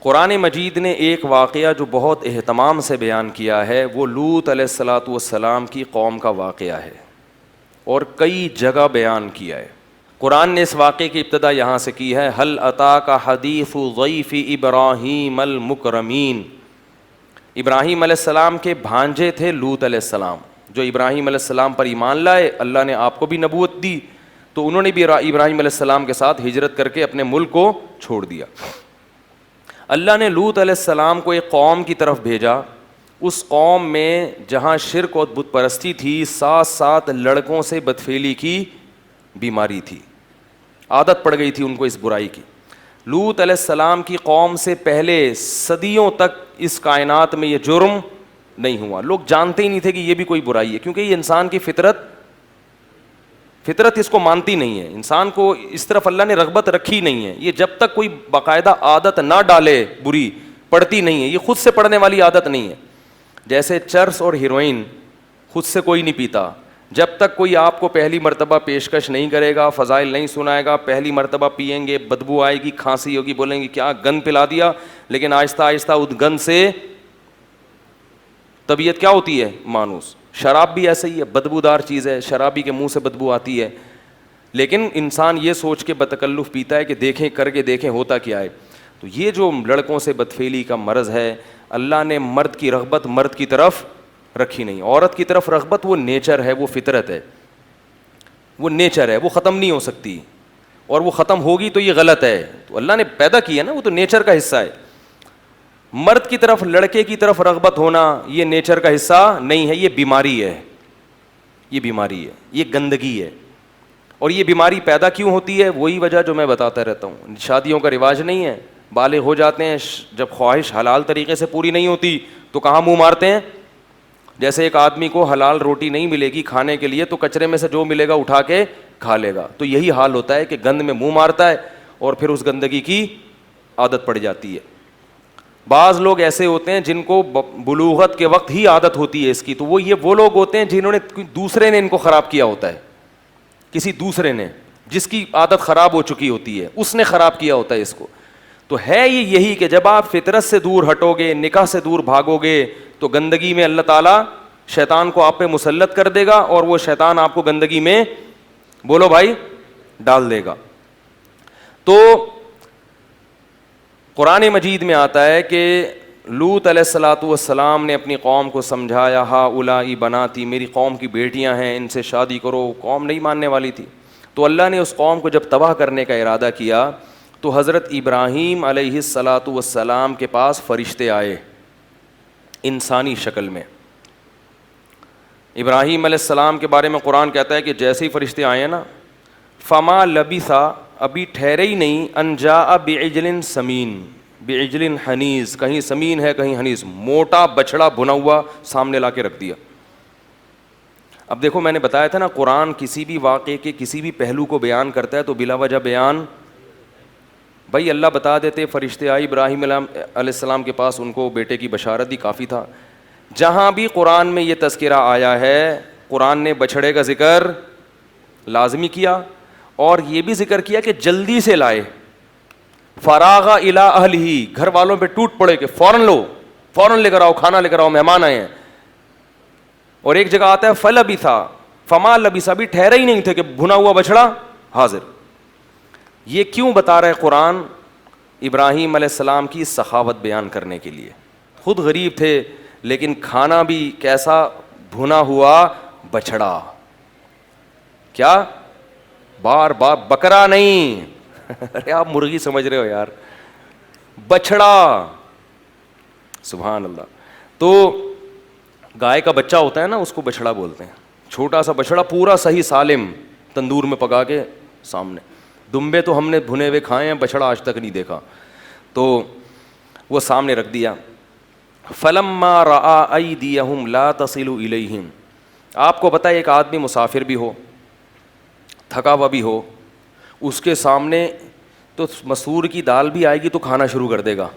قرآن مجید نے ایک واقعہ جو بہت اہتمام سے بیان کیا ہے وہ لوط علیہ الصلاۃ والسلام کی قوم کا واقعہ ہے اور کئی جگہ بیان کیا ہے. قرآن نے اس واقعے کی ابتدا یہاں سے کی ہے, هل اتاک حدیث ضیف ابراہیم المکرمین. ابراہیم علیہ السلام کے بھانجے تھے لوط علیہ السلام, جو ابراہیم علیہ السلام پر ایمان لائے. اللہ نے آپ کو بھی نبوت دی تو انہوں نے بھی ابراہیم علیہ السلام کے ساتھ ہجرت کر کے اپنے ملک کو چھوڑ دیا. اللہ نے لوط علیہ السلام کو ایک قوم کی طرف بھیجا. اس قوم میں جہاں شرک اور بت پرستی تھی, ساتھ ساتھ لڑکوں سے بدفعلی کی بیماری تھی, عادت پڑ گئی تھی ان کو اس برائی کی. لوط علیہ السلام کی قوم سے پہلے صدیوں تک اس کائنات میں یہ جرم نہیں ہوا. لوگ جانتے ہی نہیں تھے کہ یہ بھی کوئی برائی ہے, کیونکہ یہ انسان کی فطرت اس کو مانتی نہیں ہے. انسان کو اس طرف اللہ نے رغبت رکھی نہیں ہے. یہ جب تک کوئی باقاعدہ عادت نہ ڈالے بری, پڑتی نہیں ہے. یہ خود سے پڑنے والی عادت نہیں ہے. جیسے چرس اور ہیروئن خود سے کوئی نہیں پیتا. جب تک کوئی آپ کو پہلی مرتبہ پیشکش نہیں کرے گا, فضائل نہیں سنائے گا, پہلی مرتبہ پئیں گے, بدبو آئے گی, کھانسی ہوگی, بولیں گے کیا گند پلا دیا. لیکن آہستہ آہستہ اس گند سے طبیعت کیا ہوتی ہے, مانوس. شراب بھی ایسے ہی ہے, بدبودار چیز ہے, شرابی کے منہ سے بدبو آتی ہے. لیکن انسان یہ سوچ کے بتکلف پیتا ہے کہ دیکھیں, کر کے دیکھیں ہوتا کیا ہے. تو یہ جو لڑکوں سے بدفعلی کا مرض ہے, اللہ نے مرد کی رغبت مرد کی طرف رکھی نہیں. عورت کی طرف رغبت وہ نیچر ہے, وہ فطرت ہے, وہ نیچر ہے, وہ ختم نہیں ہو سکتی. اور وہ ختم ہوگی تو یہ غلط ہے. تو اللہ نے پیدا کی ہے نا, وہ تو نیچر کا حصہ ہے. مرد کی طرف, لڑکے کی طرف رغبت ہونا یہ نیچر کا حصہ نہیں ہے, یہ بیماری ہے. یہ بیماری ہے, یہ گندگی ہے. اور یہ بیماری پیدا کیوں ہوتی ہے, وہی وجہ جو میں بتاتا رہتا ہوں. شادیوں کا رواج نہیں ہے, بالغ ہو جاتے ہیں, جب خواہش حلال طریقے سے پوری نہیں ہوتی تو کہاں منہ مارتے ہیں. جیسے ایک آدمی کو حلال روٹی نہیں ملے گی کھانے کے لیے تو کچرے میں سے جو ملے گا اٹھا کے کھا لے گا. تو یہی حال ہوتا ہے کہ گند میں منہ مارتا ہے اور پھر اس گندگی کی عادت پڑ جاتی ہے. بعض لوگ ایسے ہوتے ہیں جن کو بلوغت کے وقت ہی عادت ہوتی ہے اس کی, تو وہ لوگ ہوتے ہیں جنہوں نے دوسرے نے ان کو خراب کیا ہوتا ہے. کسی دوسرے نے, جس کی عادت خراب ہو چکی ہوتی ہے, اس نے خراب کیا ہوتا ہے اس کو. تو ہے یہی کہ جب آپ فطرت سے دور ہٹو گے, نکاح سے دور بھاگو گے, تو گندگی میں اللہ تعالیٰ شیطان کو آپ پہ مسلط کر دے گا اور وہ شیطان آپ کو گندگی میں, بولو بھائی, ڈال دے گا. تو قرآن مجید میں آتا ہے کہ لوط علیہ الصلاۃ والسلام نے اپنی قوم کو سمجھایا, ہؤلائی بناتی, میری قوم کی بیٹیاں ہیں, ان سے شادی کرو. قوم نہیں ماننے والی تھی. تو اللہ نے اس قوم کو جب تباہ کرنے کا ارادہ کیا تو حضرت ابراہیم علیہ الصلاۃ والسلام کے پاس فرشتے آئے انسانی شکل میں. ابراہیم علیہ السلام کے بارے میں قرآن کہتا ہے کہ جیسے ہی فرشتے آئے ہیں نا, فما لبثا, ابھی ٹھہرے ہی نہیں, ان جاء بعجل سمین, بعجل حنیز, کہیں سمین ہے کہیں حنیز, موٹا بچڑا بھنا ہوا سامنے لا کے رکھ دیا. اب دیکھو میں نے بتایا تھا نا, قرآن کسی بھی واقعے کے کسی بھی پہلو کو بیان کرتا ہے تو بلا وجہ بیان, بھائی اللہ بتا دیتے فرشتے آئے ابراہیم علیہ السلام کے پاس, ان کو بیٹے کی بشارت دی, کافی تھا. جہاں بھی قرآن میں یہ تذکرہ آیا ہے, قرآن نے بچڑے کا ذکر لازمی کیا اور یہ بھی ذکر کیا کہ جلدی سے لائے. فراغ الی اہلہ, گھر والوں پہ ٹوٹ پڑے کہ فوراً لو, فوراً لے کر آؤ, کھانا لے کر آؤ, مہمان آئے ہیں. اور ایک جگہ آتا ہے فلبثا, فما لبثا, بھی ٹھہرے ہی نہیں تھے کہ بھنا ہوا بچڑا حاضر. یہ کیوں بتا رہے قرآن؟ ابراہیم علیہ السلام کی سخاوت بیان کرنے کے لیے. خود غریب تھے لیکن کھانا بھی کیسا, بھنا ہوا بچڑا. کیا بار بار بکرا نہیں, ارے آپ مرغی سمجھ رہے ہو یار, بچڑا. سبحان اللہ. تو گائے کا بچہ ہوتا ہے نا, اس کو بچڑا بولتے ہیں. چھوٹا سا بچڑا پورا صحیح سالم تندور میں پکا کے سامنے. دمبے تو ہم نے بھنے ہوئے کھائے ہیں, بچڑا آج تک نہیں دیکھا. تو وہ سامنے رکھ دیا. فلما رأى أيديهم لا تصل إليهم, آپ کو پتہ ہے ایک آدمی مسافر بھی ہو, تھکا ہوا بھی ہو, اس کے سامنے تو مسور کی دال بھی آئے گی تو کھانا شروع کر دے گا.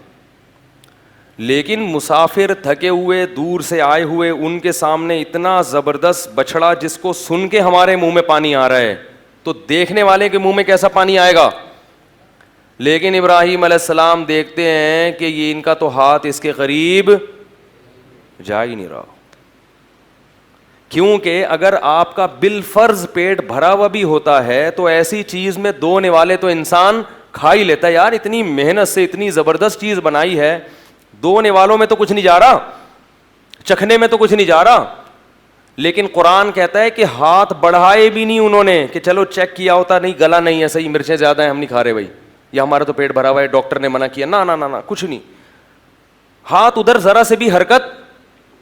لیکن مسافر تھکے ہوئے دور سے آئے ہوئے, ان کے سامنے اتنا زبردست بچڑا جس کو سن کے ہمارے منہ میں پانی آ رہا ہے, تو دیکھنے والے کے منہ میں کیسا پانی آئے گا. لیکن ابراہیم علیہ السلام دیکھتے ہیں کہ یہ ان کا تو ہاتھ اس کے قریب جا ہی نہیں رہا، کیونکہ اگر آپ کا بالفرض پیٹ بھرا ہوا بھی ہوتا ہے تو ایسی چیز میں 2 نوالے تو انسان کھا ہی لیتا ہے. یار اتنی محنت سے اتنی زبردست چیز بنائی ہے، 2 نوالوں میں تو کچھ نہیں جا رہا، چکھنے میں تو کچھ نہیں جا رہا. لیکن قرآن کہتا ہے کہ ہاتھ بڑھائے بھی نہیں انہوں نے کہ چلو چیک کیا ہوتا، نہیں گلا نہیں ہے صحیح، مرچیں زیادہ ہیں ہم نہیں کھا رہے بھائی، یا ہمارا تو پیٹ بھرا ہوا ہے ڈاکٹر نے منع کیا، نہ نہ نہ کچھ نہیں. ہاتھ ادھر ذرا سے بھی حرکت،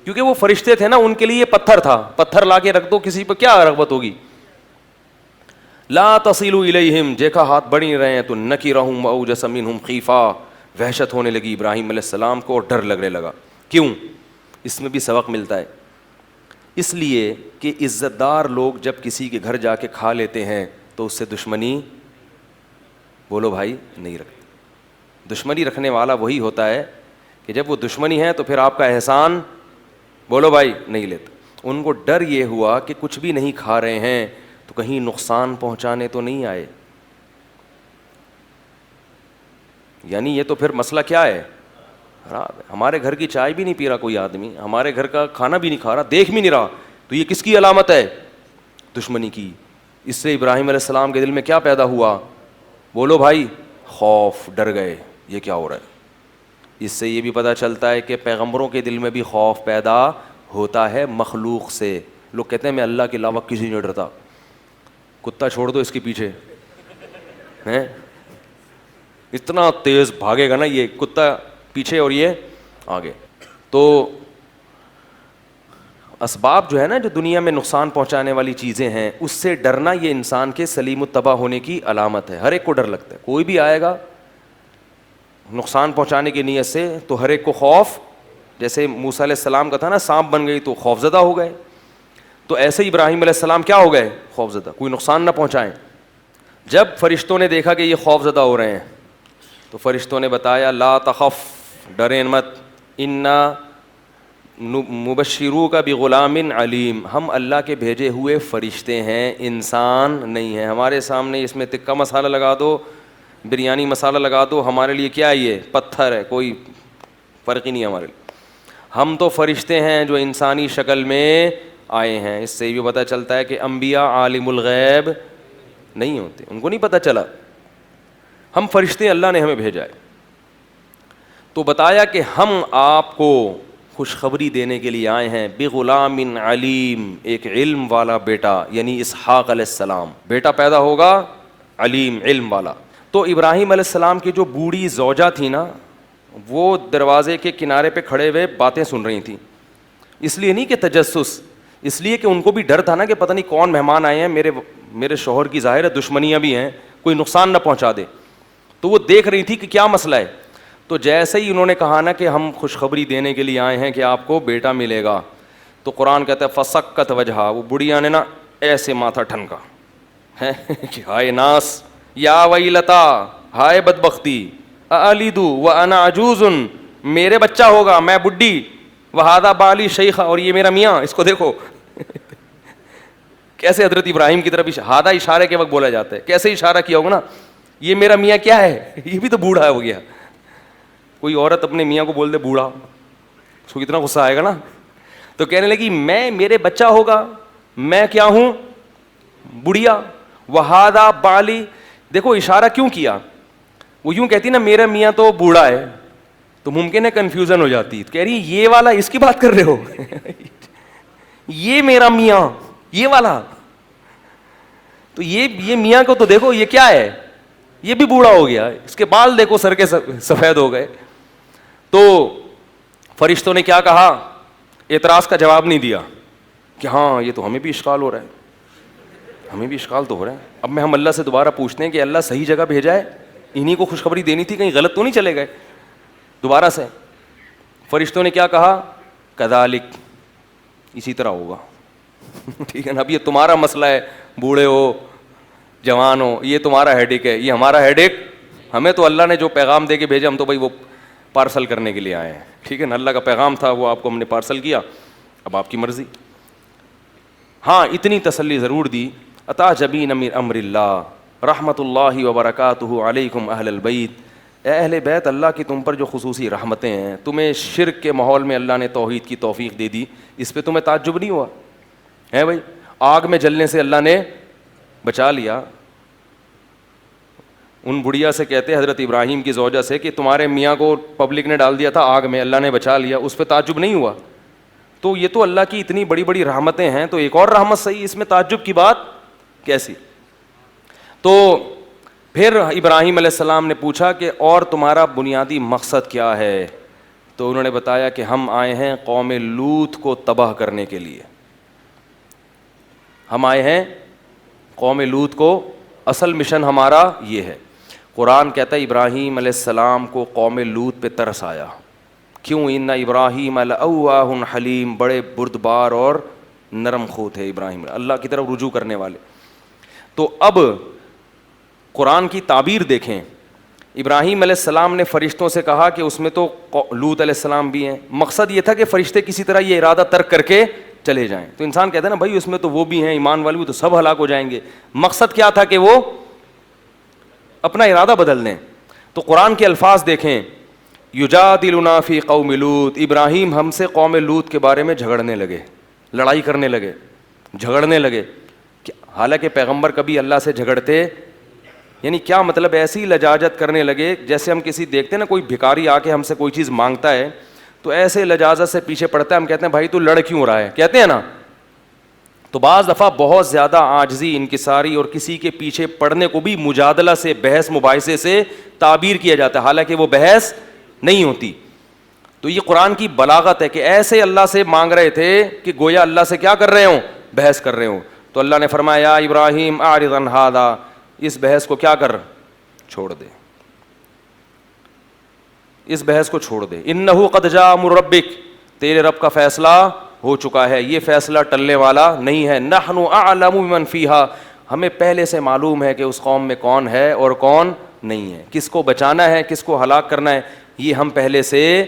کیونکہ وہ فرشتے تھے نا، ان کے لیے پتھر تھا، پتھر لا کے رکھ دو کسی پہ کیا رغبت ہوگی. لا تصلوا الیہم، دیکھا ہاتھ بڑھ نہیں رہے ہیں تو نکرہم واوجس منہم خیفہ، وحشت ہونے لگی ابراہیم علیہ السلام کو اور ڈر لگنے لگا. کیوں؟ اس میں بھی سبق ملتا ہے. اس لیے کہ عزت دار لوگ جب کسی کے گھر جا کے کھا لیتے ہیں تو اس سے دشمنی، بولو بھائی، نہیں رکھتے. دشمنی رکھنے والا وہی ہوتا ہے کہ جب وہ دشمنی ہے تو پھر آپ کا احسان، بولو بھائی، نہیں لیتا. ان کو ڈر یہ ہوا کہ کچھ بھی نہیں کھا رہے ہیں تو کہیں نقصان پہنچانے تو نہیں آئے. یعنی یہ تو پھر مسئلہ کیا ہے؟ ہمارے گھر کی چائے بھی نہیں پی رہا کوئی آدمی، ہمارے گھر کا کھانا بھی نہیں کھا رہا، دیکھ بھی نہیں رہا، تو یہ کس کی علامت ہے؟ دشمنی کی. اس سے ابراہیم علیہ السلام کے دل میں کیا پیدا ہوا؟ بولو بھائی، خوف، ڈر گئے یہ کیا ہو رہا ہے. اس سے یہ بھی پتہ چلتا ہے کہ پیغمبروں کے دل میں بھی خوف پیدا ہوتا ہے مخلوق سے. لوگ کہتے ہیں میں اللہ کے علاوہ کسی نہیں ڈرتا، کتا چھوڑ دو اس کے پیچھے ہیں، اتنا تیز بھاگے گا نا یہ کتا پیچھے اور یہ آگے. تو اسباب جو ہے نا، جو دنیا میں نقصان پہنچانے والی چیزیں ہیں، اس سے ڈرنا یہ انسان کے سلیم الطبع ہونے کی علامت ہے. ہر ایک کو ڈر لگتا ہے، کوئی بھی آئے گا نقصان پہنچانے کی نیت سے تو ہر ایک کو خوف. جیسے موسیٰ علیہ السلام کا تھا نا، سانپ بن گئی تو خوف زدہ ہو گئے، تو ایسے ہی ابراہیم علیہ السلام کیا ہو گئے؟ خوف زدہ، کوئی نقصان نہ پہنچائیں. جب فرشتوں نے دیکھا کہ یہ خوف زدہ ہو رہے ہیں تو فرشتوں نے بتایا لا تخف، ڈریں مت، انا مبشروک بغلام علیم، ہم اللہ کے بھیجے ہوئے فرشتے ہیں، انسان نہیں ہیں. ہمارے سامنے اس میں تکہ مسالہ لگا دو، بریانی مسالہ لگا دو، ہمارے لیے کیا ہے؟ یہ پتھر ہے، کوئی فرق ہی نہیں ہمارے لیے. ہم تو فرشتے ہیں جو انسانی شکل میں آئے ہیں. اس سے یہ بھی پتہ چلتا ہے کہ انبیاء عالم الغیب نہیں ہوتے، ان کو نہیں پتہ چلا. ہم فرشتے اللہ نے ہمیں بھیجا ہے. تو بتایا کہ ہم آپ کو خوشخبری دینے کے لیے آئے ہیں بغلام علیم، ایک علم والا بیٹا، یعنی اسحاق علیہ السلام بیٹا پیدا ہوگا علیم، علم والا. تو ابراہیم علیہ السلام کی جو بوڑھی زوجہ تھی نا، وہ دروازے کے کنارے پہ کھڑے ہوئے باتیں سن رہی تھیں. اس لیے نہیں کہ تجسس، اس لیے کہ ان کو بھی ڈر تھا نا کہ پتہ نہیں کون مہمان آئے ہیں، میرے شوہر کی ظاہر ہے دشمنیاں بھی ہیں، کوئی نقصان نہ پہنچا دے. تو وہ دیکھ رہی تھی کہ کیا مسئلہ ہے. تو جیسے ہی انہوں نے کہا نا کہ ہم خوشخبری دینے کے لیے آئے ہیں کہ آپ کو بیٹا ملے گا، تو قرآن کہتا ہے فسکت وجہا، وہ بڑھیا نے نا ایسے ماتھا ٹھنکا ہے کہ ہائے ناس، یا ویلتا، ہائے بدبختی، الیدو وانا عجوز، میرے بچہ ہوگا میں بڈھی، وہذا بالی شیخ، اور یہ میرا میاں، اس کو دیکھو کیسے حضرت ابراہیم کی طرف ہادہ اشارے کے وقت بولا جاتا ہے، کیسے اشارہ کیا ہوگا نا، یہ میرا میاں کیا ہے، یہ بھی تو بوڑھا ہو گیا. کوئی عورت اپنے میاں کو بول دے بوڑھا، اس کو کتنا غصہ آئے گا نا. تو کہنے لگی میرے بچہ ہوگا، میں کیا ہوں؟ بڑھیا. وہذا بالی، دیکھو اشارہ کیوں کیا. وہ یوں کہتی نا میرا میاں تو بوڑھا ہے تو ممکن ہے کنفیوژن ہو جاتی، کہہ رہی یہ والا اس کی بات کر رہے ہو یہ میرا میاں یہ والا، تو یہ میاں کو تو دیکھو یہ کیا ہے، یہ بھی بوڑھا ہو گیا، اس کے بال دیکھو سر کے سفید ہو گئے. تو فرشتوں نے کیا کہا؟ اعتراض کا جواب نہیں دیا کہ ہاں یہ تو ہمیں بھی اشکال ہو رہا ہے، ہمیں بھی اشکال تو ہو رہا ہے. اب میں ہم اللہ سے دوبارہ پوچھتے ہیں کہ اللہ صحیح جگہ بھیجا ہے، انہی کو خوشخبری دینی تھی، کہیں غلط تو نہیں چلے گئے. دوبارہ سے فرشتوں نے کیا کہا؟ کذالک، اسی طرح ہوگا ٹھیک ہے نا. اب یہ تمہارا مسئلہ ہے، بوڑھے ہو جوان ہو، یہ تمہارا ہیڈ ایک ہے، یہ ہمارا ہیڈ ایک. ہمیں تو اللہ نے جو پیغام دے کے بھیجا ہم تو بھائی وہ پارسل کرنے کے لیے آئے ہیں، ٹھیک ہے نا. اللہ کا پیغام تھا، وہ آپ کو ہم نے پارسل کیا، اب آپ کی مرضی. ہاں اتنی تسلی ضرور دی، عطا جبین امر اللہ، رحمت اللہ وبرکاتہ علیکم اہل البیت، اے اہل بیت، اللہ کی تم پر جو خصوصی رحمتیں ہیں، تمہیں شرک کے ماحول میں اللہ نے توحید کی توفیق دے دی، اس پہ تمہیں تعجب نہیں ہوا ہے بھائی؟ آگ میں جلنے سے اللہ نے بچا لیا. ان بڑھیا سے کہتے حضرت ابراہیم کی زوجہ سے کہ تمہارے میاں کو پبلک نے ڈال دیا تھا آگ میں، اللہ نے بچا لیا، اس پہ تعجب نہیں ہوا؟ تو یہ تو اللہ کی اتنی بڑی بڑی رحمتیں ہیں، تو ایک اور رحمت صحیح، اس میں تعجب کی بات کیسی؟ تو پھر ابراہیم علیہ السلام نے پوچھا کہ اور تمہارا بنیادی مقصد کیا ہے؟ تو انہوں نے بتایا کہ ہم آئے ہیں قوم لوط کو تباہ کرنے کے لیے. ہم آئے ہیں قوم لوط کو، اصل مشن ہمارا یہ ہے. قرآن کہتا ہے ابراہیم علیہ السلام کو قوم لوط پہ ترس آیا. کیوں؟ ان ابراہیم لأواہ حلیم، بڑے بردبار اور نرم خو تھے ابراہیم، اللہ کی طرف رجوع کرنے والے. تو اب قرآن کی تعبیر دیکھیں. ابراہیم علیہ السلام نے فرشتوں سے کہا کہ اس میں تو لوط علیہ السلام بھی ہیں. مقصد یہ تھا کہ فرشتے کسی طرح یہ ارادہ ترک کر کے چلے جائیں. تو انسان کہتا ہے نا بھائی اس میں تو وہ بھی ہیں، ایمان والے بھی، تو سب ہلاک ہو جائیں گے. مقصد کیا تھا کہ وہ اپنا ارادہ بدل دیں. تو قرآن کے الفاظ دیکھیں، یجادلنا فی قوم لوط، ابراہیم ہم سے قوم لوط کے بارے میں جھگڑنے لگے، لڑائی کرنے لگے، جھگڑنے لگے. حالانکہ پیغمبر کبھی اللہ سے جھگڑتے، یعنی کیا مطلب؟ ایسی لجاجت کرنے لگے جیسے ہم کسی دیکھتے ہیں نا کوئی بھکاری آ کے ہم سے کوئی چیز مانگتا ہے تو ایسے لجاجت سے پیچھے پڑتا ہے، ہم کہتے ہیں بھائی تو لڑ کیوں رہا ہے، کہتے ہیں نا. تو بعض دفعہ بہت زیادہ عاجزی، انکساری اور کسی کے پیچھے پڑنے کو بھی مجادلہ سے، بحث مباحثے سے تعبیر کیا جاتا ہے، حالانکہ وہ بحث نہیں ہوتی. تو یہ قرآن کی بلاغت ہے کہ ایسے اللہ سے مانگ رہے تھے کہ گویا اللہ سے کیا کر رہے ہوں؟ بحث کر رہے ہوں. تو اللہ نے فرمایا یا ابراہیم اعرض عن ھذا، اس بحث کو کیا کر، چھوڑ دے، اس بحث کو چھوڑ دے. انہ قد جاء امر ربک، تیرے رب کا فیصلہ ہو چکا ہے، یہ فیصلہ ٹلنے والا نہیں ہے. نحن اعلم بمن فیہا، ہمیں پہلے سے معلوم ہے کہ اس قوم میں کون ہے اور کون نہیں ہے، کس کو بچانا ہے، کس کو ہلاک کرنا ہے، یہ ہم پہلے سے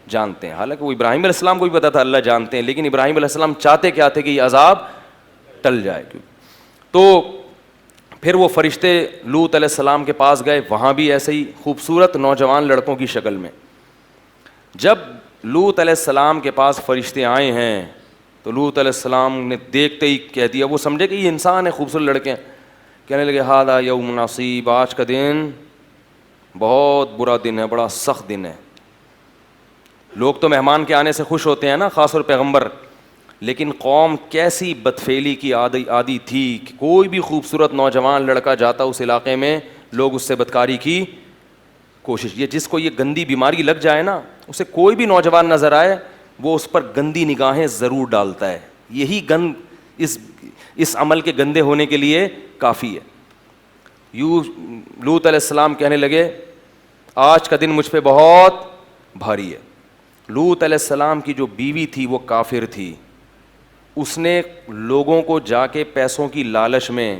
جانتے ہیں. حالانکہ وہ ابراہیم علیہ السلام کو بھی پتا تھا اللہ جانتے ہیں، لیکن ابراہیم علیہ السلام چاہتے کیا تھے کہ یہ عذاب ٹل جائے. تو پھر وہ فرشتے لوط علیہ السلام کے پاس گئے، وہاں بھی ایسے ہی خوبصورت نوجوان لڑکوں کی شکل میں. جب لوط علیہ السلام کے پاس فرشتے آئے ہیں تو لوط علیہ السلام نے دیکھتے ہی کہہ دیا، وہ سمجھے کہ یہ انسان ہے، خوبصورت لڑکے ہیں. کہنے لگے ھذا یوم عصیب، آج کا دن بہت برا دن ہے، بڑا سخت دن ہے. لوگ تو مہمان کے آنے سے خوش ہوتے ہیں نا، خاص طور پیغمبر، لیکن قوم کیسی بدفعلی کی عادی تھی کہ کوئی بھی خوبصورت نوجوان لڑکا جاتا اس علاقے میں، لوگ اس سے بدکاری کی کوشش. یہ جس کو یہ گندی بیماری لگ جائے نا، اسے کوئی بھی نوجوان نظر آئے وہ اس پر گندی نگاہیں ضرور ڈالتا ہے. یہی گند اس عمل کے گندے ہونے کے لیے کافی ہے. لوط علیہ السلام کہنے لگے آج کا دن مجھ پہ بہت بھاری ہے. لوط علیہ السلام کی جو بیوی تھی وہ کافر تھی. اس نے لوگوں کو جا کے پیسوں کی لالچ میں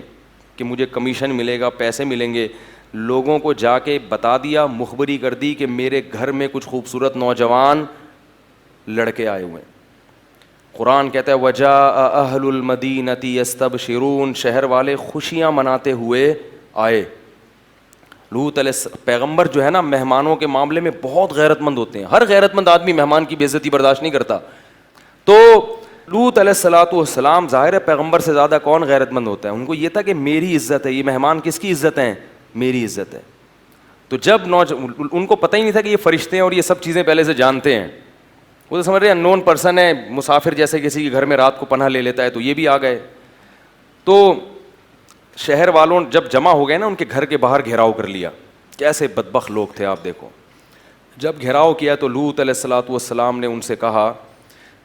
کہ مجھے کمیشن ملے گا، پیسے ملیں گے، لوگوں کو جا کے بتا دیا، مخبری کر دی کہ میرے گھر میں کچھ خوبصورت نوجوان لڑکے آئے ہوئے ہیں. قرآن کہتا ہے وجاء اہل المدینۃ یستبشرون، شہر والے خوشیاں مناتے ہوئے آئے. لوط علیہ پیغمبر جو ہے نا مہمانوں کے معاملے میں بہت غیرت مند ہوتے ہیں. ہر غیرت مند آدمی مہمان کی بے عزتی برداشت نہیں کرتا. تو لوط علیہ الصلوۃ والسلام، ظاہر ہے پیغمبر سے زیادہ کون غیرت مند ہوتا ہے، ان کو یہ تھا کہ میری عزت ہے، یہ مہمان کس کی عزت ہیں؟ میری عزت ہے. تو جب ان کو پتہ ہی نہیں تھا کہ یہ فرشتے ہیں اور یہ سب چیزیں پہلے سے جانتے ہیں. وہ تو سمجھ رہے ہیں ان نون پرسن ہے، مسافر جیسے کسی کے گھر میں رات کو پناہ لے لیتا ہے، تو یہ بھی آ گئے. تو شہر والوں جب جمع ہو گئے نا، ان کے گھر کے باہر گھیراؤ کر لیا. کیسے بدبخت لوگ تھے آپ دیکھو. جب گھیراؤ کیا تو لوط علیہ الصلوۃ والسلام نے ان سے کہا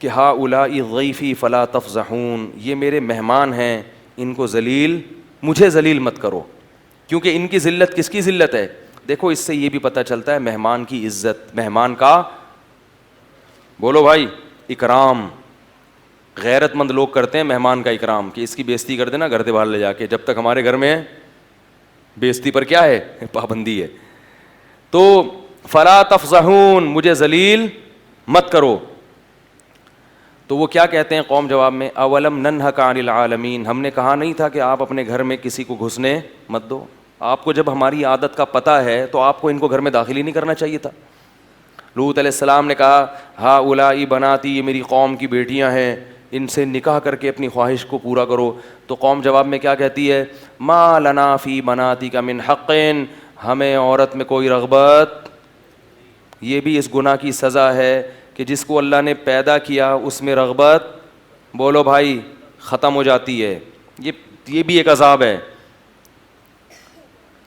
کہ ہؤلاء ضیفی فلا تفضحون، یہ میرے مہمان ہیں، ان کو ذلیل، مجھے ذلیل مت کرو، کیونکہ ان کی ذلت کس کی ذلت ہے؟ دیکھو اس سے یہ بھی پتہ چلتا ہے مہمان کی عزت، مہمان کا بولو بھائی اکرام. غیرت مند لوگ کرتے ہیں مہمان کا اکرام کہ اس کی بے عزتی کر دینا گھر سے باہر لے جا کے، جب تک ہمارے گھر میں ہے بے عزتی پر کیا ہے؟ پابندی ہے. تو فلا تفضحون، مجھے ذلیل مت کرو. تو وہ کیا کہتے ہیں قوم جواب میں؟ اولم ننہک عن العالمین، ہم نے کہا نہیں تھا کہ آپ اپنے گھر میں کسی کو گھسنے مت دو؟ آپ کو جب ہماری عادت کا پتہ ہے تو آپ کو ان کو گھر میں داخل ہی نہیں کرنا چاہیے تھا۔ لوط علیہ السلام نے کہا ہا اولائی بناتی، یہ میری قوم کی بیٹیاں ہیں، ان سے نکاح کر کے اپنی خواہش کو پورا کرو۔ تو قوم جواب میں کیا کہتی ہے؟ ما لنا فی بناتک من حق، ہمیں عورت میں کوئی رغبت۔ یہ بھی اس گناہ کی سزا ہے کہ جس کو اللہ نے پیدا کیا اس میں رغبت، بولو بھائی، ختم ہو جاتی ہے۔ یہ بھی ایک عذاب ہے۔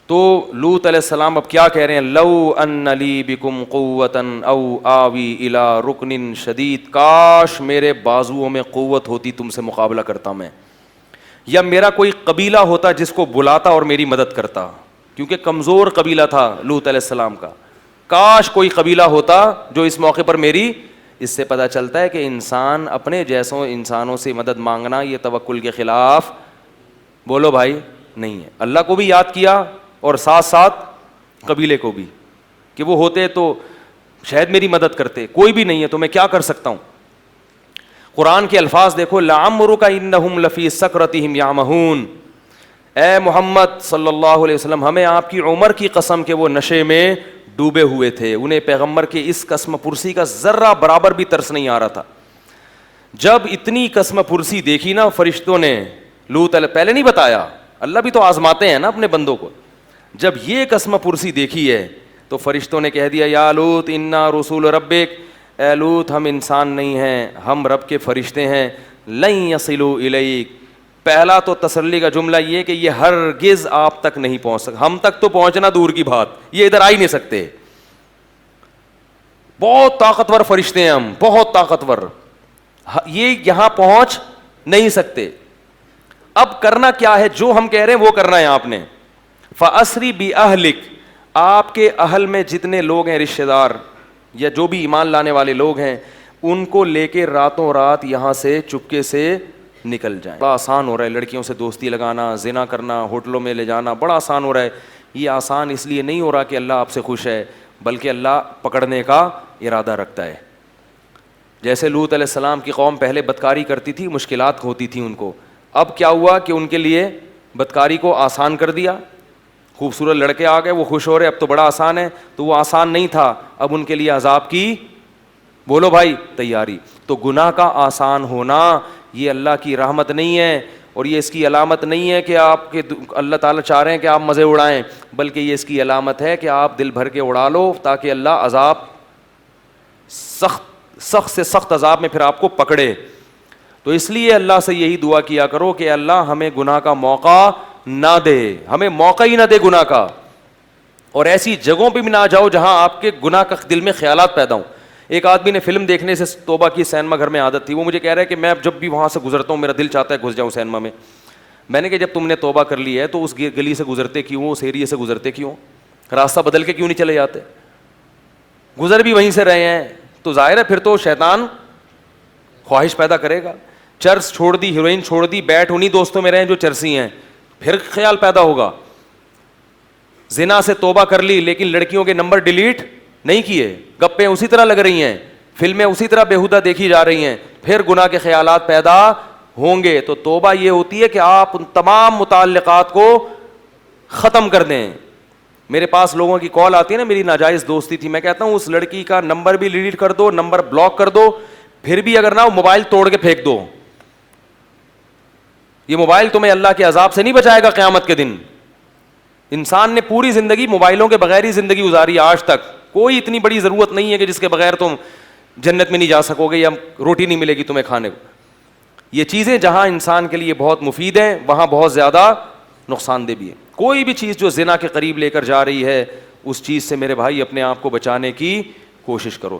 تو لوط علیہ السلام اب کیا کہہ رہے ہیں؟ لو ان لی بکم قوۃ او آوی الی رکن شدید، کاش میرے بازوؤں میں قوت ہوتی، تم سے مقابلہ کرتا میں، یا میرا کوئی قبیلہ ہوتا جس کو بلاتا اور میری مدد کرتا، کیونکہ کمزور قبیلہ تھا لوط علیہ السلام کا۔ کاش کوئی قبیلہ ہوتا جو اس موقع پر میری۔ اس سے پتہ چلتا ہے کہ انسان اپنے جیسوں انسانوں سے مدد مانگنا یہ توکل کے خلاف، بولو بھائی، نہیں ہے۔ اللہ کو بھی یاد کیا اور ساتھ ساتھ قبیلے کو بھی، کہ وہ ہوتے تو شاید میری مدد کرتے، کوئی بھی نہیں ہے تو میں کیا کر سکتا ہوں۔ قرآن کے الفاظ دیکھو، لعمرک انہم لفی سکرتہم یعمہون، اے محمد صلی اللہ علیہ وسلم، ہمیں آپ کی عمر کی قسم کہ وہ نشے میں ڈوبے ہوئے تھے، انہیں پیغمبر کے اس قسم پرسی کا ذرہ برابر بھی ترس نہیں آ رہا تھا۔ جب اتنی قسم پرسی دیکھی نا فرشتوں نے، لوط علیہ، پہلے نہیں بتایا، اللہ بھی تو آزماتے ہیں نا اپنے بندوں کو۔ جب یہ قسم پرسی دیکھی ہے تو فرشتوں نے کہہ دیا یا لوط انا رسول ربک، اے لوط ہم انسان نہیں ہیں، ہم رب کے فرشتے ہیں، لن یصلوا الیک۔ پہلا تو تسلی کا جملہ یہ کہ یہ ہرگز آپ تک نہیں پہنچ سکتے، ہم تک تو پہنچنا دور کی بات، یہ ادھر آ ہی نہیں سکتے۔ بہت طاقتور فرشتے ہیں ہم، بہت طاقتور، یہ یہاں پہنچ نہیں سکتے۔ اب کرنا کیا ہے؟ جو ہم کہہ رہے ہیں وہ کرنا ہے آپ نے۔ فَأَسْرِ بِأَهْلِكَ، آپ کے اہل میں جتنے لوگ ہیں، رشتہ دار یا جو بھی ایمان لانے والے لوگ ہیں، ان کو لے کے راتوں رات یہاں سے چپکے سے نکل جائیں۔ بڑا آسان ہو رہا ہے لڑکیوں سے دوستی لگانا، زنا کرنا، ہوٹلوں میں لے جانا، بڑا آسان ہو رہا ہے۔ یہ آسان اس لیے نہیں ہو رہا کہ اللہ آپ سے خوش ہے، بلکہ اللہ پکڑنے کا ارادہ رکھتا ہے۔ جیسے لوط علیہ السلام کی قوم پہلے بدکاری کرتی تھی، مشکلات ہوتی تھیں ان کو، اب کیا ہوا کہ ان کے لیے بدکاری کو آسان کر دیا۔ خوبصورت لڑکے آ گئے، وہ خوش ہو رہے، اب تو بڑا آسان ہے، تو وہ آسان نہیں تھا، اب ان کے لیے عذاب کی، بولو بھائی، تیاری۔ تو گناہ کا آسان ہونا یہ اللہ کی رحمت نہیں ہے، اور یہ اس کی علامت نہیں ہے کہ آپ کے اللہ تعالیٰ چاہ رہے ہیں کہ آپ مزے اڑائیں، بلکہ یہ اس کی علامت ہے کہ آپ دل بھر کے اڑا لو تاکہ اللہ عذاب، سخت سے سخت عذاب میں پھر آپ کو پکڑے۔ تو اس لیے اللہ سے یہی دعا کیا کرو کہ اللہ ہمیں گناہ کا موقع نہ دے، ہمیں موقع ہی نہ دے گناہ کا، اور ایسی جگہوں پہ بھی نہ جاؤ جہاں آپ کے گناہ کا دل میں خیالات پیدا ہوں۔ ایک آدمی نے فلم دیکھنے سے توبہ کی، سینما گھر میں عادت تھی، وہ مجھے کہہ رہا ہے کہ میں جب بھی وہاں سے گزرتا ہوں میرا دل چاہتا ہے گھس جاؤں سینما میں۔ میں نے کہا جب تم نے توبہ کر لی ہے تو اس گلی سے گزرتے کیوں، اس ایریے سے گزرتے کیوں، راستہ بدل کے کیوں نہیں چلے جاتے؟ گزر بھی وہیں سے رہے ہیں تو ظاہر ہے پھر تو شیطان خواہش پیدا کرے گا۔ چرس چھوڑ دی، ہیروئن چھوڑ دی، بیٹھ انہیں دوستوں میں رہیں جو چرسی ہیں، پھر خیال پیدا ہوگا۔ زنا سے توبہ کر لی لیکن لڑکیوں کے نمبر ڈیلیٹ نہیں کیے، گپیں اسی طرح لگ رہی ہیں، فلمیں اسی طرح بیہودہ دیکھی جا رہی ہیں، پھر گناہ کے خیالات پیدا ہوں گے۔ تو توبہ یہ ہوتی ہے کہ آپ ان تمام متعلقات کو ختم کر دیں۔ میرے پاس لوگوں کی کال آتی ہے نا، میری ناجائز دوستی تھی، میں کہتا ہوں اس لڑکی کا نمبر بھی ڈیلیٹ کر دو، نمبر بلاک کر دو، پھر بھی اگر نہ ہو موبائل توڑ کے پھینک دو۔ یہ موبائل تمہیں اللہ کے عذاب سے نہیں بچائے گا قیامت کے دن۔ انسان نے پوری زندگی موبائلوں کے بغیر ہی زندگی گزاری آج تک، کوئی اتنی بڑی ضرورت نہیں ہے کہ جس کے بغیر تم جنت میں نہیں جا سکو گے یا روٹی نہیں ملے گی تمہیں کھانے کو۔ یہ چیزیں جہاں انسان کے لیے بہت مفید ہیں وہاں بہت زیادہ نقصان دہ بھی ہے۔ کوئی بھی چیز جو زنا کے قریب لے کر جا رہی ہے اس چیز سے میرے بھائی اپنے آپ کو بچانے کی کوشش کرو۔